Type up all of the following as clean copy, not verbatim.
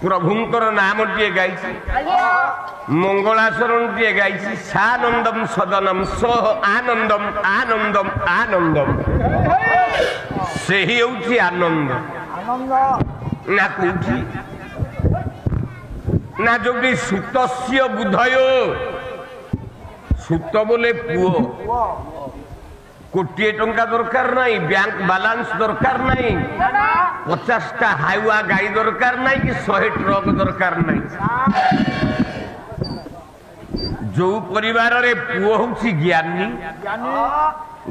प्रभुंकर नामटे गाई मंगलाचरणटे गाई सानंदम सदनम सह आनंदम आनंदम आनंदम से ही होउछि आनंद ना कौठी ना जोटी सुतस्य बुधय सुत बोले पुओ कोटी टंका दरकार नहीं बैंक बालांस दरकार नहीं 50टा हाइवा गाड़ी दरकार नहीं कि 100 ट्रक दरकार नहीं जो परिवार रे पुओ होउछि ज्ञानी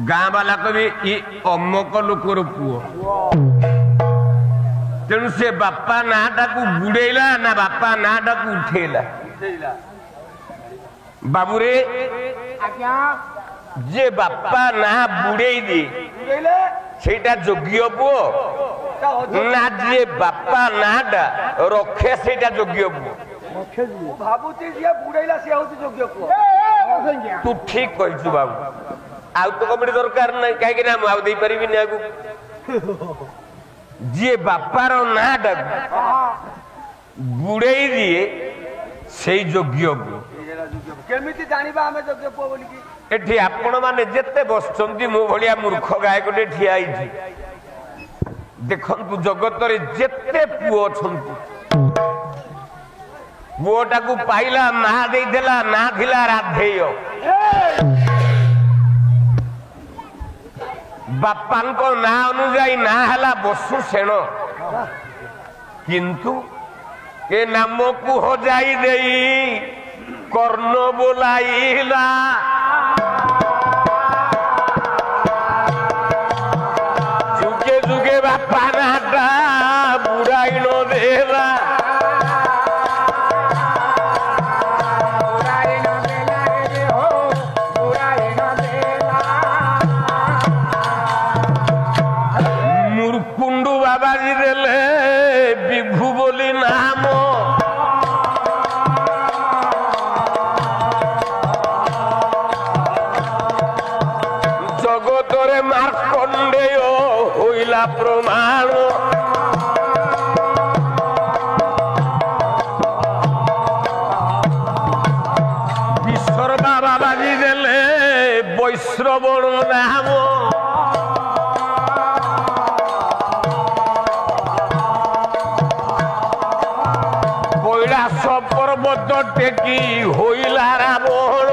गाँ वाला कहे ये अमक लोकर पुओ तेणु से बापा नाटा को बुड़ेला ना बापा नाटा को उठेला बाबूरे जे बापा ना बुड़े दे सेटा योग्य पुओ ना जे बापा नाटा रखे सेटा योग्य पुओ भाबुती जे बुड़ेला से होती योग्य पुओ तू ठीक कहछु बाबू आउ तो कबडी दरकार नहीं काहे कि ना आउ देई परिबि ना आगु जे बापार नाटा बुड़े दिए से योग्य पुओ केमिति जानिबा हमें योग्य पुओ बोली की एठी आपण माने जेते बसचंती मो भलिया मूर्ख गायकटे ठिया आइछि देखंतु जगत रे जेते पुओ छंतु पुओटा को पाइला ना देला ना थिला राधेय बापान को ना अनुजाई ना हला बसु सेण किंतु ए नाम को हो जाई देई कर्ण बोलाइला जुगे जुगे बापा नाटा बुड़ाइल देला मुरकुंडू बाबाजी देले विभु बोली नाम जगतरे मार्कंडेय होइला प्रमाण विश्वकर्मा बाबाजी देले वैश्रवण नाम कैलाश पर्वत टेकी होइला रावण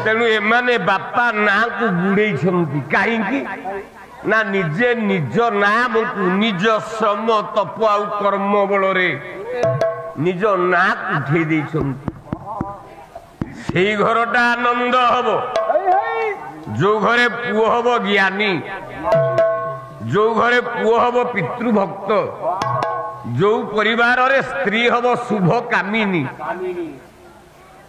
तेणु एमाने बापा ना को बुड़े कहीं ना निजे निज नाम को निज श्रम तप आउ कर्म बल निज ना उठे से घरटा आनंद हम जो घरे पुओ हम ज्ञानी जो घरे पुओ हम पितृभक्त जो परिवार रे स्त्री हम शुभ कामिनी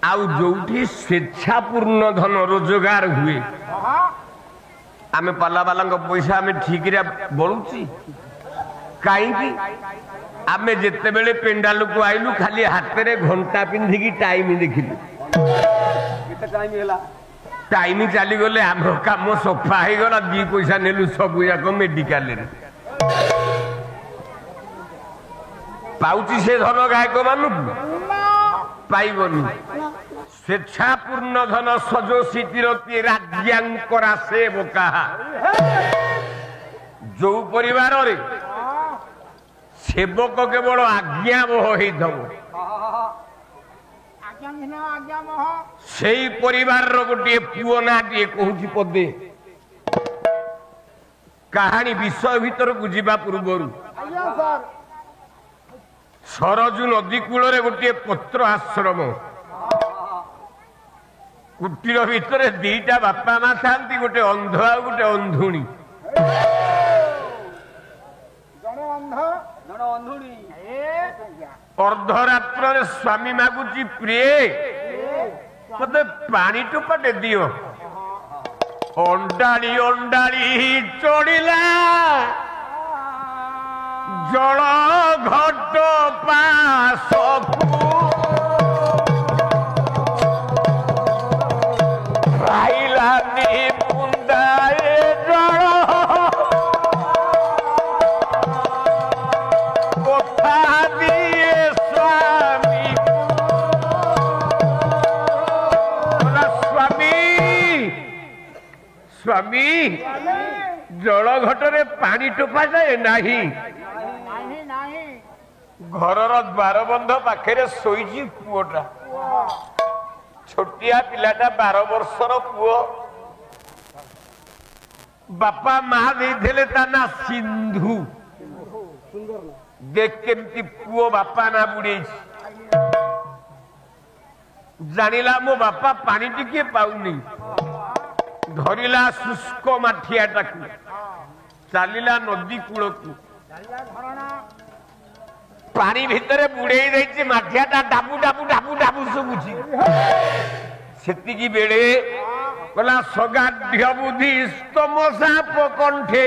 आउ जोठी स्वेच्छापूर्ण धन रोजगार हुए आमे पाला वाला पैसा आमे ठीक रे बळुची कहीं आमे जेते बेले पेंडाल को आइलु खाली हाथ रे घंटा पिंधि की टाइम देखिलु टाइम चली गले आम काम सफा हो गला 2 पैसा नेलु सब जाक मेडिकल रे पाउची से धन गायक मानु पाइबनी स्वेच्छापूर्ण धन सजोशी तीरती राज्यांकरा से बोका जो परिवार रे सेवक केवल आज्ञा मोह से परिवार गोटे पुओ ना टे कहूँ पदे कहानी विषय भीतर को जीवा पूर्व सरजू नदी कूल गोटे पत्र आश्रम कुटीर भितर 2टा बापा माँ था गोटे अंध आ गोटे अंधुणी अर्धरात्र स्वामी मागुची प्रिय मत पानी टोपाटे दियो अंडाड़ी अंडाड़ी चढ़िला जल घट पासकू भाईलानी बुंदाए ସ୍ୱାମୀ ଜଳ ଘଟରେ ପାଣି ଟୋପା ଯାଏ ନାହିଁ। ଘରର ଦ୍ୱାରବନ୍ଧ ପାଖରେ ଶୋଇଛି ପୁଅଟା, ଛୋଟିଆ ପିଲାଟା, 12 ବର୍ଷର ପୁଅ। ବାପା ମା ଦେଇଥିଲେ ତା ନା ସିନ୍ଧୁ। ଦେଖ କେମିତି ପୁଅ ବାପା ନା ବୁଡେଇଛି। ଜାଣିଲା ମୋ ବାପା ପାଣି ଟିକେ ପାଉନି, ଧରିଲା ଶୁଷ୍କ ମାଠିଆଟାକୁ, ଚାଲିଲା ନଦୀ କୂଳକୁ। ପାଣି ଭିତରେ ବୁଡେଇ ଦେଇଛି, ମାଠିଆଟା ଡାବୁ ଡାବୁ ଡାବୁ ଡାବୁ ଶୁଭୁଛି। ସେତିକି ବେଳେ କହିଲା ସଗାଢ୍ୟ ବୁଦ୍ଧି ସ୍ତମସା ପକଣ୍ଠେ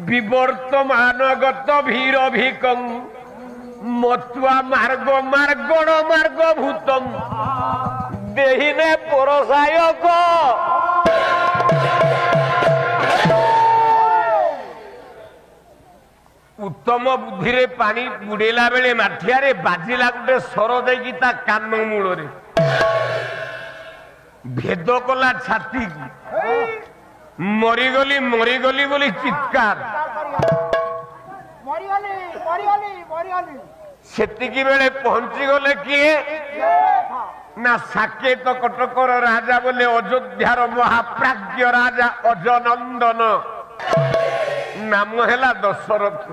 ବିବର୍ତ୍ତମାନ ଗତ ଭୀର ଭିକଂ ମତ୍ୱା ମାର୍ଗ ମାର୍ଗଣ ମାର୍ଗ ଭୂତଂ ଦେହିନେ ପରସାୟକ। ଉତ୍ତମ ବୁଦ୍ଧିରେ ପାଣି ବୁଡେଇଲା ବେଳେ ମାଠିଆରେ ବାଜିଲା ଗୋଟେ ସର ଦେଇକି ତା କାନ ମୂଳରେ ଭେଦ କଲା ଛାତିକି। ମରିଗଲି ମରିଗଲି ବୋଲି ଚିତ୍କାର। ସେତିକି ବେଳେ ପହଞ୍ଚିଗଲେ କିଏ ନା ସାକେତ କଟକର ରାଜା ବୋଲେ ଅଯୋଧ୍ୟାର ମହାପ୍ରାଜ୍ଞ ରାଜା ଅଜନନ୍ଦନ, ନାମ ହେଲା ଦଶରଥ।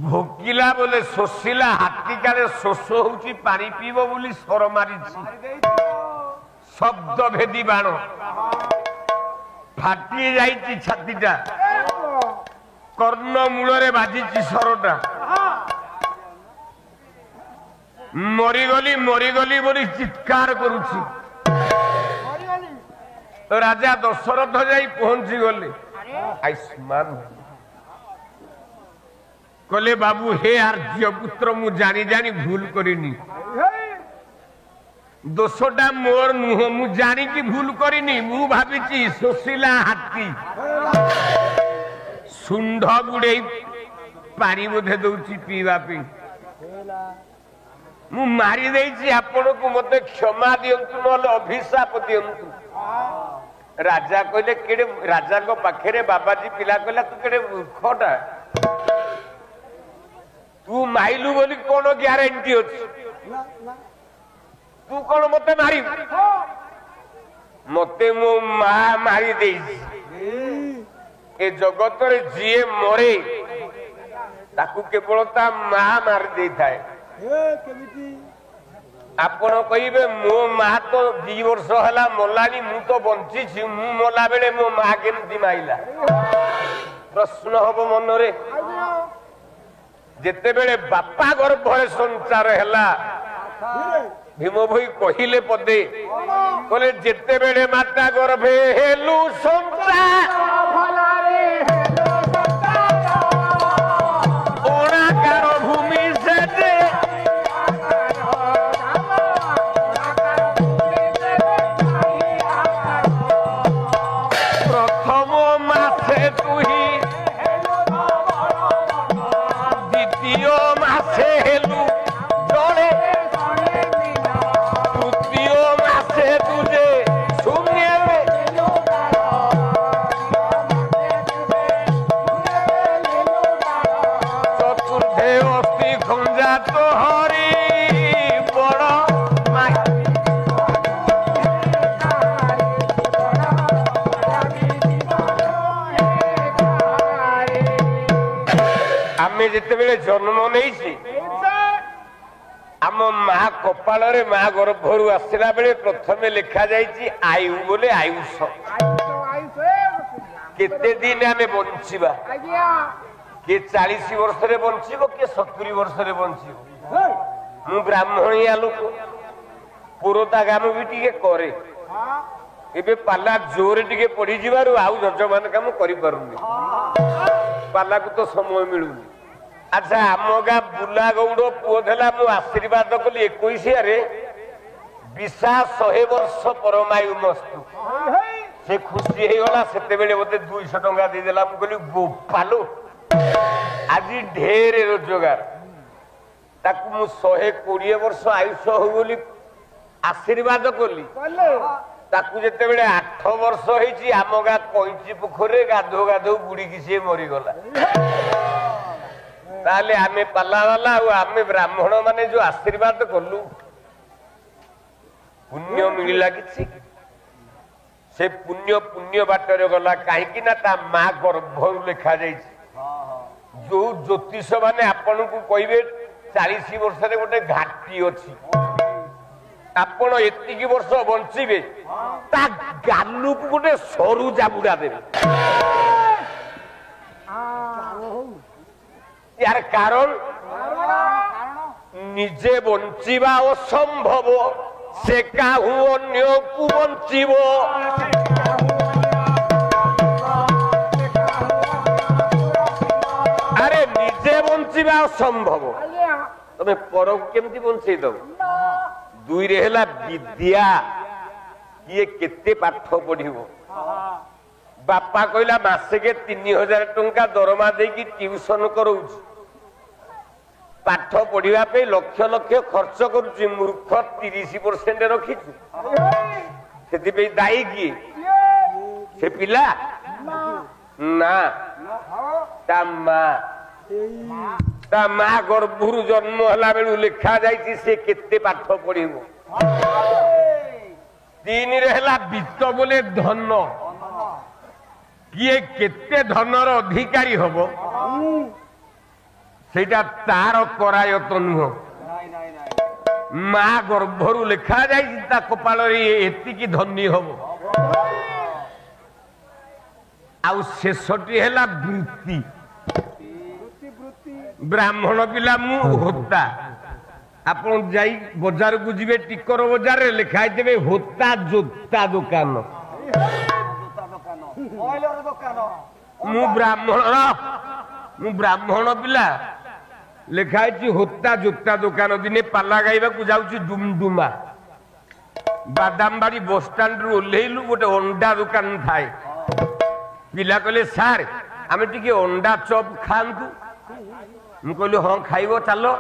ଭୋକିଲା ବୋଲେ ଶୋଷିଲା, ହାତୀ କାଳେ ଶୋଷ ହଉଛି ପାଣି ପିଇବ ବୋଲି ସର ମାରିଛି। ଶବ୍ଦ ଭେଦି ବାଣ ଫାଟି ଯାଇଛି ଛାତିଟା, କର୍ଣ୍ଣ ମୂଳରେ ବାଜିଛି ସରଟା। ମରିଗଲି ମରିଗଲି ବୋଲି ଚିତ୍କାର କରୁଛି। ରାଜା ଦଶରଥ ଯାଇ ପହଞ୍ଚି ଗଲେ। ଆୟୁଷ୍ମାନ କହିଲେ ବାବୁ ହେ ଆର୍ଯ୍ୟ ପୁତ୍ର, ମୁଁ ଜାଣି ଜାଣି ଭୁଲ କରିନି। ଦୋଷଟା ମୋର ନୁହଁ, ମୁଁ ଜାଣିକି ଭୁଲ କରିନି। ମୁଁ ଭାବିଛି ଶୋଷିଲା ହାତୀ ଶୁଣ୍ଢ ବୁଡେଇ ପାଣି ବୋଧେ ଦଉଛି ପିଇବା ପାଇଁ। ମୁଁ ମାରି ଦେଇଛି, ଆପଣଙ୍କୁ ମତେ କ୍ଷମା ଦିଅନ୍ତୁ, ନହେଲେ ଅଭିଶାପ ଦିଅନ୍ତୁ। ରାଜା କହିଲେ କେଡେ, ରାଜାଙ୍କ ପାଖରେ ବାବାଜୀ ପିଲା କହିଲା ତୁ କେଡେ ମୂର୍ଖଟା, ତୁ ମାଇଲୁ ବୋଲି କଣ ଗ୍ୟାରେଣ୍ଟି ଅଛି? ତୁ କଣ ମତେ ମାରିବୁ? ମତେ ମୋ ମା ମାରି ଦେଇଛି। ଏ ଜଗତରେ ଯିଏ ମରେ ତାକୁ କେବଳ ତା ମା ମାରି ଦେଇଥାଏ। ଆପଣ କହିବେ ମୋ ମା ତ 2 ବର୍ଷ ହେଲା ମଲାଣି, ମୁଁ ତ ବଞ୍ଚିଛି, ମୁଁ ମଲା ବେଳେ ମୋ ମା କେମିତି ମାଇଲା? ପ୍ରଶ୍ନ ହବ ମନରେ। ଯେତେବେଳେ ବାପା ଗର୍ଭରେ ସଞ୍ଚାର ହେଲା, ଭୀମ ଭୋଇ କହିଲେ ପଦେ, କହିଲେ ଯେତେବେଳେ ମାତା ଗର୍ଭେ ହେଲୁ ସଞ୍ଚାର ଅଣାକାର ଭୂମି ସେଠେ ପ୍ରଥମ ମାସେ ତୁହି, ଦ୍ୱିତୀୟ ମାସେ ହେଲୁ ଜଣେ, ତୃତୀୟ ମାସେ ତୁଝେ ଶୂନ୍ୟରେ, ଚତୁର୍ଥେ ଅସ୍ତି ଖଞ୍ଜା ତୋହରି ବଡ଼ ମାଇ। ଆମେ ଯେତେବେଳେ ଜନ୍ମ ନେଇଛି, ଆମ ମା କପାଳରେ, ମା ଗର୍ଭରୁ ଆସିଲା ବେଳେ ପ୍ରଥମେ ଲେଖା ଯାଇଛି ଆୟୁ ବୋଲେ ଆୟୁଷ। କେତେ ଦିନ ଆମେ ବଞ୍ଚିବା? କିଏ 40 ବର୍ଷରେ ବଞ୍ଚିବ, କିଏ 70 ବର୍ଷରେ ବଞ୍ଚିବ। ମୁଁ ବ୍ରାହ୍ମଣିଆ ଲୋକ, ପୁରୋତା କାମ ବି ଟିକେ କରେ। ଏବେ ପାଲା ଜୋରେ ଟିକେ ପଡିଯିବାରୁ ଆଉ ଯଜମାନ କାମ କରିପାରୁନି, ପାଲାକୁ ତ ସମୟ ମିଳୁନି। ଆଚ୍ଛା, ଆମ ଗାଁ ବୁଲା ଗୌଡ ପୁଅ ଥିଲା, ମୁଁ ଆଶୀର୍ବାଦ କଲି 21ରେ, ବିଶା 100 ବର୍ଷ ପରମାୟୁ ମସ୍ତୁ। ସେ ଖୁସି ହେଇଗଲା। ସେତେବେଳେ ମତେ 200 ଟଙ୍କା ଦେଇଦେଲା। ମୁଁ କହିଲି ବୋପାଲୋ, ଆଜି ଢେର ରୋଜଗାର। ତାକୁ ମୁଁ 120 ବର୍ଷ ଆୟୁଷ ହଉ ବୋଲି आशीर्वाद कली ताकू जितेबले 8 वर्ष होईची आम गाँ कईची पोखरे गाधो गाधो बुड़ीकी सी मरीगला ताले आमे पाला वाला आमे ब्राह्मण माने जो आशीर्वाद कलु पुण्य मिलला किछि से पुण्य पुण्य बाटर गला कहीं ना ता माँ गर्भर लिखा जाइए जो ज्योतिष माने आपन को कहे 40 वर्ष गोटे घाटी अच्छी आपण एतिकी वर्ष बंचीबे ता गालू को गोटे सरू जाबुड़ा देबे यार कारण निजे बंचीबा असंभव से काहू अन्य को बंचीबो अरे निजे बंचीबा असंभव तमे पर केमती बंचई दब दुई रे हला विद्या ये केते पाठ पढ़िबो बापा कहला मासे के 3000 टंका दरमा देकी ट्यूशन करउछ पाठ पढ़िबा पे लक्ष लक्ष खर्च करूची मूर्ख 30% रखिछु सेति पे दाई की से पिला ना ता माँ गर्भुर जन्म हला बेलू लिखा जाइछि से केते पाठ पढ़िबो 3 रे हला वित्त बोले धन किए केते धनर अधिकारी हबो सेटा तार करायत नुह माँ गर्भरु लिखा जाइछि ता कपाल रे एतिकी धनी हबो आउ शेषटी हला वृत्ति ब्राह्मण पिला मु होता आपण जाई बाजार को जीवे टिकर बाजार रे लिखाई देबे होता जोता दुकान मु ब्राह्मण पिला लिखाई होता जोता दुकान दिने पाला गाइबा को जाउची डुमडुमा बादामबाड़ी बस स्टैंड रु ओल्हेलु गोटे अंडा दुकान थाए पिला कहले सार आमे टिके अंडा चॉप खांतु मु कहली हाँ खाइबो चलो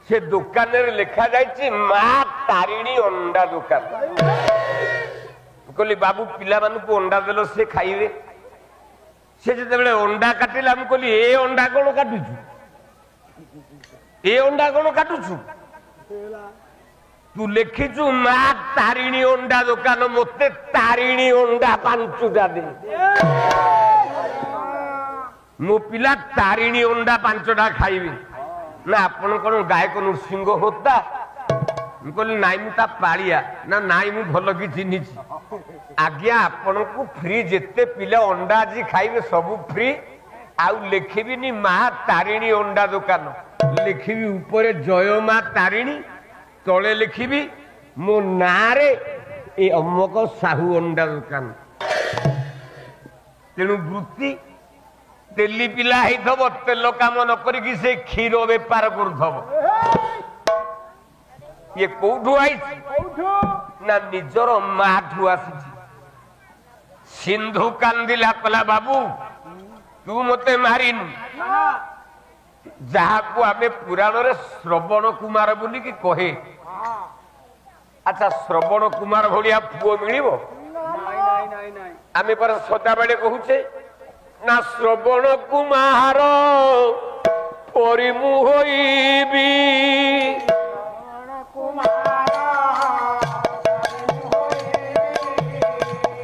से दुकान रे लिखा जाइछि माँ तारिणी अंडा दुकान कहली बाबू पिला मान को अंडा देलो से खाइबे से जेतेबेले अंडा काटिला मु कहली ए अंडा कोन काटुछु ए अंडा कोन काटुछु तू लिखिछु माँ तारिणी अंडा दुकान मते तारिणी अंडा 5टा दे मो पिला तारिणी अंडा 5टा खाइबे ना आपण कोन गायक नृसिंह होता मु कहली नाई मु ता पालिया ना नाई मु भल कि चिन्हिछि आज्ञा आपण को फ्री जेते पिला अंडा जी खाइबे सब फ्री आउ लिखिबिनी माँ तारिणी अंडा दुकान लिखिबी ऊपर जय माँ तारिणी तले लिखिबी मो नारे ए अम्मक साहू अंडा दुकान तेणु वृत्ति तेली पिला होइथब तेल काम न करिकी से क्षीर बेपार करथब ये कोठु आइछि ना निजर माँ ठु आसिछि सिंधु कांदिला कला बाबू तू मते मारिन जहा को आमे पुराण रे श्रवण कुमार बोली की कहे अच्छा श्रवण कुमार भलिया पुओ मिलिबो आमे पर सदा बेले कहूचे ना श्रवण कुमार परिमु होइबी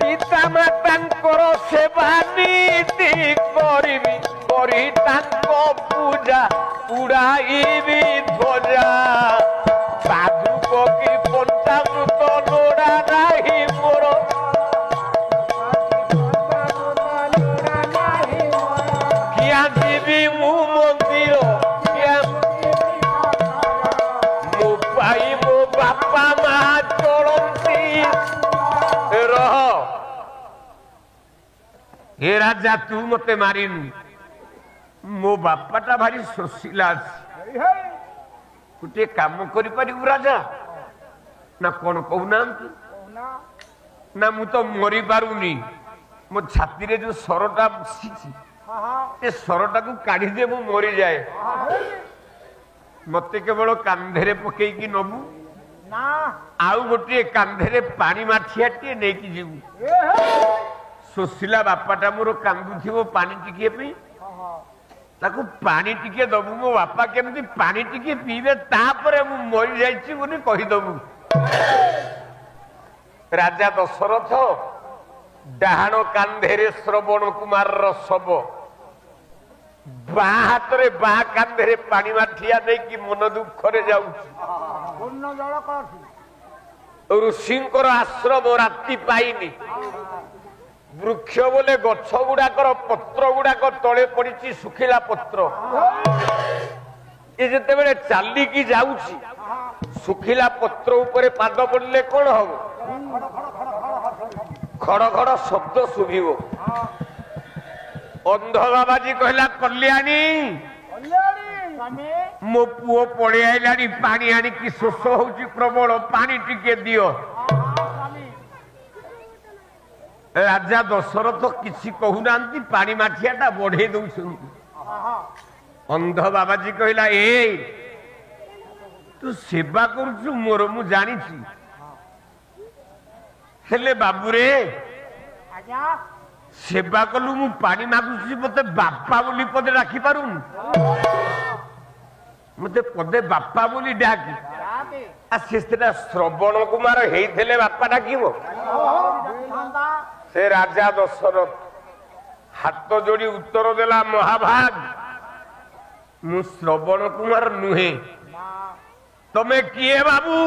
पिता मातांकर सेवा नीति करिबी करी तांको पूजा उड़ाइबी ध्वजा साधुक की पंचामृत लोड़ा नाही मोर किया जीवी मु मंदिर किया मो पाई मो बापा माँ चलती रह हे राजा तू मते मारिन मो बापाटा भारी सोशिला गोटे काम करि पारिबु राजा ना कौन कहूना ना मु तो मरी पारुनी मो छाती रे जो सरटा बसिछि ए सरटा को काढी दे मु मरी जाए मते केवल कांधे रे पकई की नबु ନା ଆଉ ଗୋଟିଏ କାନ୍ଧରେ ପାଣି ମାଠିଆଟିଏ ନେଇକି ଯିବୁ। ଶୋଷିଲା ବାପାଟା ମୋର କାନ୍ଦୁଥିବ ପାଣି ଟିକିଏ ପାଇଁ, ତାକୁ ପାଣି ଟିକେ ଦବୁ। ମୋ ବାପା କେମିତି ପାଣି ଟିକେ ପିଇବେ, ତାପରେ ମୁଁ ମରିଯାଇଛି ବୋଲି କହିଦବୁ। ରାଜା ଦଶରଥ ଡାହାଣ କାନ୍ଧରେ ଶ୍ରବଣ କୁମାରର ଶବ, ବାଁ ହାତରେ ବାଁ କାନ୍ଧରେ ପାଣି ମାଠିଆ ନେଇକି ମନ ଦୁଃଖରେ ଯାଉଛି। ପୂର୍ଣ୍ଣ ଜଳ କଳସି ଋଷିଙ୍କର ଆଶ୍ରମ ରାତି ପାଇନି। ବୃକ୍ଷ ବୋଲେ ଗଛ ଗୁଡାକର ପତ୍ର ଗୁଡାକ ତଳେ ପଡିଛି, ଶୁଖିଲା ପତ୍ର। ଏ ଯେତେବେଳେ ଚାଲିକି ଯାଉଛି, ଶୁଖିଲା ପତ୍ର ଉପରେ ପାଦ ପଡିଲେ କଣ ହବ? ଖଡ ଖଡ ଶବ୍ଦ ଶୁଭିବ। ଅନ୍ଧ ବାବାଜୀ କହିଲା, କଲ୍ୟାଣୀ ମୋ ପୁଅ ପଳେଇ ଆଇଲାଣି, ପାଣି ଆଣିକି ଶୋଷ ହଉଛି ପ୍ରବଳ, ପାଣି ଟିକେ ଦିଅ। ରାଜା ଦଶରଥ କିଛି କହୁନାହାନ୍ତି, ପାଣି ମାଠିଆଟା ବଢେଇ ଦଉଛନ୍ତି। ଅନ୍ଧ ବାବାଜୀ କହିଲା, ଏ ତୁ ସେବା କରୁଛୁ ମୋର, ମୁଁ ଜାଣିଛି, ହେଲେ ବାବୁରେ ସେବା କଲୁ, ମୁଁ ପାଣି ମାଗୁଛି, ମତେ ବାପା ବୋଲି ପଦେ ଡାକି ପାରୁନି? ମତେ ପଦେ ବାପା ବୋଲି ଡାକି। ସେଟା ଶ୍ରବଣ କୁମାର ହେଇଥିଲେ ବାପା ଡାକିବ? ସେ ରାଜା ଦଶରଥ ହାତ ଯୋଡି ଉତ୍ତର ଦେଲା, ମହାଭାଗ ମୁଁ ଶ୍ରବଣ କୁମାର ନୁହେଁ। ତମେ କିଏ ବାବୁ?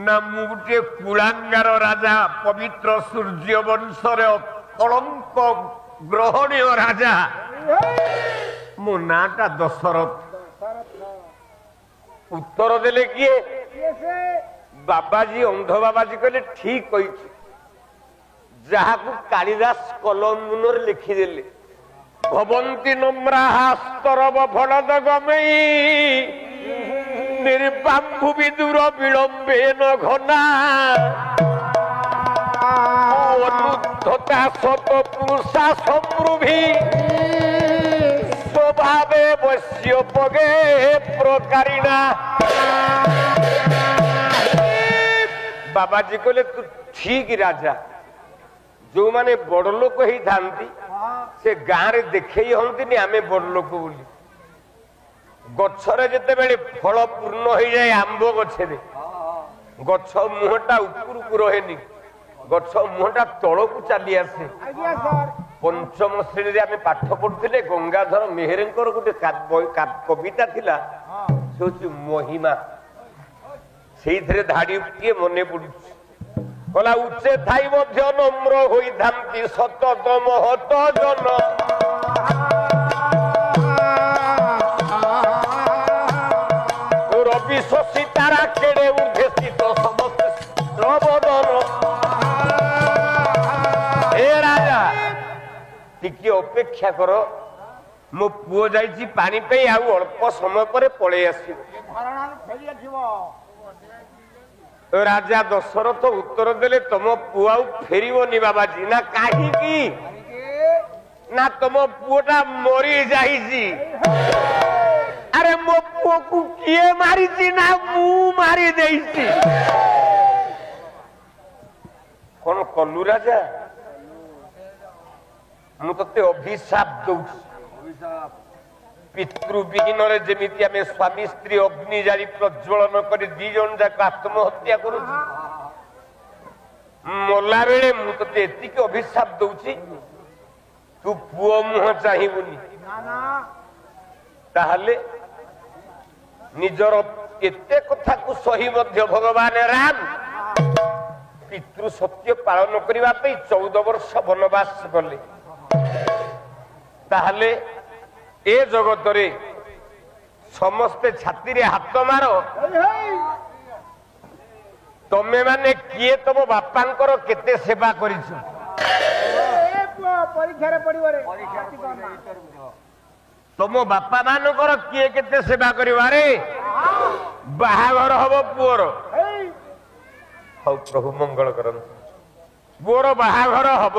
ନା ମୁଁ ଗୋଟିଏ କୁଳାଙ୍ଗାର ରାଜା, ପବିତ୍ର ସୂର୍ଯ୍ୟ ବଂଶରେ କଳଙ୍କ ଗ୍ରହଣୀୟ ରାଜା। ମୋ ନାଁଟା ଦଶରଥ। ଉତ୍ତର ଦେଲେ କିଏ? ବାବାଜୀ, ଅନ୍ଧ ବାବାଜୀ କହିଲେ, ଠିକ କହିଛି। ଯାହାକୁ କାଳିଦାସ କଲମରେ ଲେଖିଦେଲେ, ଭବନ୍ତି ନମ୍ରାହାସ୍ତରବ ଫଳଦ ଗମେଇ ନିର୍ବାମ୍ଭୁ ବିଦୁର ବିଳମ୍ବେ ନ ଘନା ଅନୁଦ୍ଧତା ଶତ ପୁରୁଷା ସମୃଭି ସ୍ୱଭାବେ ବଶ୍ୟ ପଗେ ପ୍ରକାରିଣା। ବାବାଜୀ କହିଲେ, ତୁ ଠିକ ରାଜା। ଯୋଉମାନେ ବଡ ଲୋକ ହେଇଥାନ୍ତି ସେ ଗାଁରେ ଦେଖେଇ ହଅନ୍ତିନି ଆମେ ବଡ ଲୋକ ବୋଲି। ଗଛରେ ଯେତେବେଳେ ଫଳ ପୂର୍ଣ୍ଣ ହେଇଯାଏ, ଆମ୍ବ ଗଛରେ ଗଛ ମୁହଁଟା ଉପରକୁ ରହେନି, ଗଛ ମୁହଁଟା ତଳକୁ ଚାଲି ଆସେ। ପଞ୍ଚମ ଶ୍ରେଣୀରେ ଆମେ ପାଠ ପଢୁଥିଲେ, ଗଙ୍ଗାଧର ମେହେରଙ୍କର ଗୋଟେ କବିତା ଥିଲା, ସେ ହଉଛି ମହିମା। ସେଇଥିରେ ଧାଡିଟିଏ ମନେ ପଡୁଛି, କହିଲା, ଉଚ୍ଚେ ଥାଇ ମଧ୍ୟ ନମ୍ର ହୋଇଥାନ୍ତି ସତତ ମହତ ଜନ ରବି ଶଶୀ ତାରା କେଡେ ଉର୍ଦ୍ଧେସିତ ସମବଦନ। ଏ ରାଜା ଟିକେ ଅପେକ୍ଷା କର, ମୋ ପୁଅ ଯାଇଛି ପାଣି ପାଇଁ, ଆଉ ଅଳ୍ପ ସମୟ ପରେ ପଳେଇ ଆସିବ। ରାଜା ଦଶରଥ ଉତ୍ତର ଦେଲେ, ତମ ପୁଅ ଆଉ ଫେରିବନି ବାବାଜୀ। ନା କାହିଁକି? ନା ତମ ପୁଅଟା ମରି ଯାଇଛି। ଆରେ ମୋ ପୁଅକୁ କିଏ ମାରିଛି? ନା ମୁଁ ମାରି ଦେଇଛି। କଣ କଲୁ ରାଜା? ମୁଁ ତତେ ଅଭିଶାପ ଦଉଛି। ପିତୃବିହୀନରେ ଯେମିତି ଆମେ ସ୍ୱାମୀ ସ୍ତ୍ରୀ ଅଗ୍ନି ଜାଳି ପ୍ରଜ୍ୱଳନ କରି ଦି ଜଣ ଯାକ ଆତ୍ମହତ୍ୟା କରୁଛୁ, ମଲା ବେଳେ ମୁଁ ତତେ ଏତିକି ଅଭିଶାପ ଦଉଛି, ତୁ ପୁଅ ମୁହଁ ଚାହିଁବୁନି। ତାହେଲେ ନିଜର ଏତେ କଥାକୁ ସହି ମଧ୍ୟ ଭଗବାନ ରାମ ପିତୃ ସତ୍ୟ ପାଳନ କରିବା ପାଇଁ 14 ବର୍ଷ ବନବାସ ଗଲେ। ତାହେଲେ ଏ ଜଗତରେ ସମସ୍ତେ ଛାତିରେ ହାତ ମାର, ତମେ ମାନେ କିଏ ତମ ବାପାଙ୍କର କେତେ ସେବା କରିଛ? ତମ ବାପା ମାନଙ୍କର କିଏ କେତେ ସେବା କରିବାରେ? ବାହାଘର ହବ ପୁଅର, ହଉ ପ୍ରଭୁ ମଙ୍ଗଳ କରନ୍ତୁ। ପୁଅର ବାହାଘର ହବ,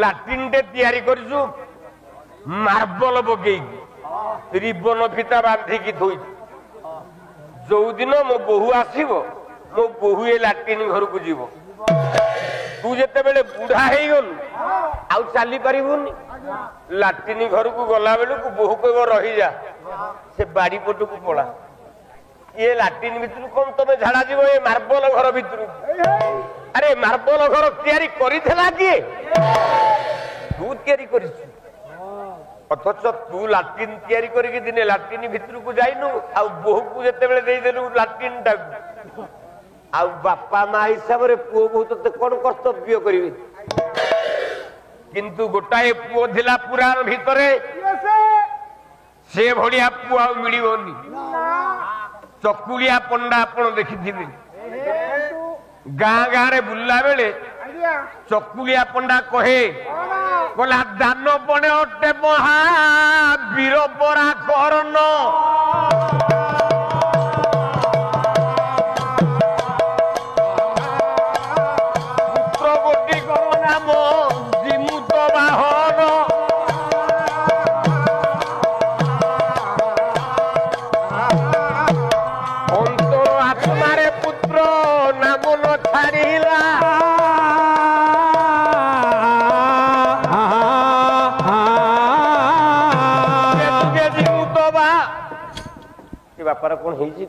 ଲାଟ୍ରିନଟେ ତିଆରି କରିଛୁ, ମାର୍ବଲ ପକେଇକି ରିବନ ଫିତା ବାନ୍ଧିକି ଥୋଇଛୁ। ଯୋଉଦିନ ମୋ ବୋହୂ ଆସିବ ମୋ ବୋହୂ ଏ ଲାଟ୍ରିନ୍ ଘରକୁ ଯିବ। ତୁ ଯେତେବେଳେ ବୁଢା ହେଇଗଲୁ ଆଉ ଚାଲି ପାରିବୁନି, ଲାଟ୍ରିନ୍ ଘରକୁ ଗଲା ବେଳକୁ ବୋହୂ କହିବ ରହିଯା, ସେ ବାଡି ପଟକୁ ପଳା। ଇଏ ଲାଟ୍ରିନ୍ ଭିତରୁ କଣ ତମେ ଝାଡା ଯିବ ଏ ମାର୍ବଲ ଘର ଭିତରୁ? ଆରେ ମାର୍ବଲ ଘର ତିଆରି କରିଥିଲା କିଏ? ତୁ ତିଆରି କରିଛୁ। ଅଥଚ ତୁ ଲାଟ୍ରିନ୍ ତିଆରି କରିକି ଦିନେ ଲାଟ୍ରିନ୍ ଭିତରକୁ ଯାଇନୁ, ଆଉ ବୋହୂକୁ ଯେତେବେଳେ ଦେଇଦେଲୁ ଲାଟ୍ରିନ୍ ଟାକୁ, ଆଉ ବାପା ମା ହିସାବରେ ପୁଅ ବୋହୂ ତତେ କଣ କର୍ତ୍ତବ୍ୟ କରିବେ? କିନ୍ତୁ ଗୋଟାଏ ପୁଅ ଥିଲା ପୁରାଣ ଭିତରେ, ସେ ଭଳିଆ ପୁଅ ଆଉ ମିଳିବନି। ଚକୁଳିଆ ପଣ୍ଡା ଆପଣ ଦେଖିଥିବେ, ଗାଁ ଗାଁରେ ବୁଲିଲା ବେଳେ ଚକୁଳିଆ ପଣ୍ଡା କହେ, କହିଲା ଦାନ ପଣେ ଅଟେ ମହା ବୀର ପରା କରନ, ପୁତ୍ର ଗୋଟି କର ନାମ ଜିମୁତ ବାହନ, ଅନ୍ତର ଆତ୍ମାରେ ପୁତ୍ର ନାମ ନ ଛାଡ଼ିଲା, ବାପାର କଣ ହେଇଛି?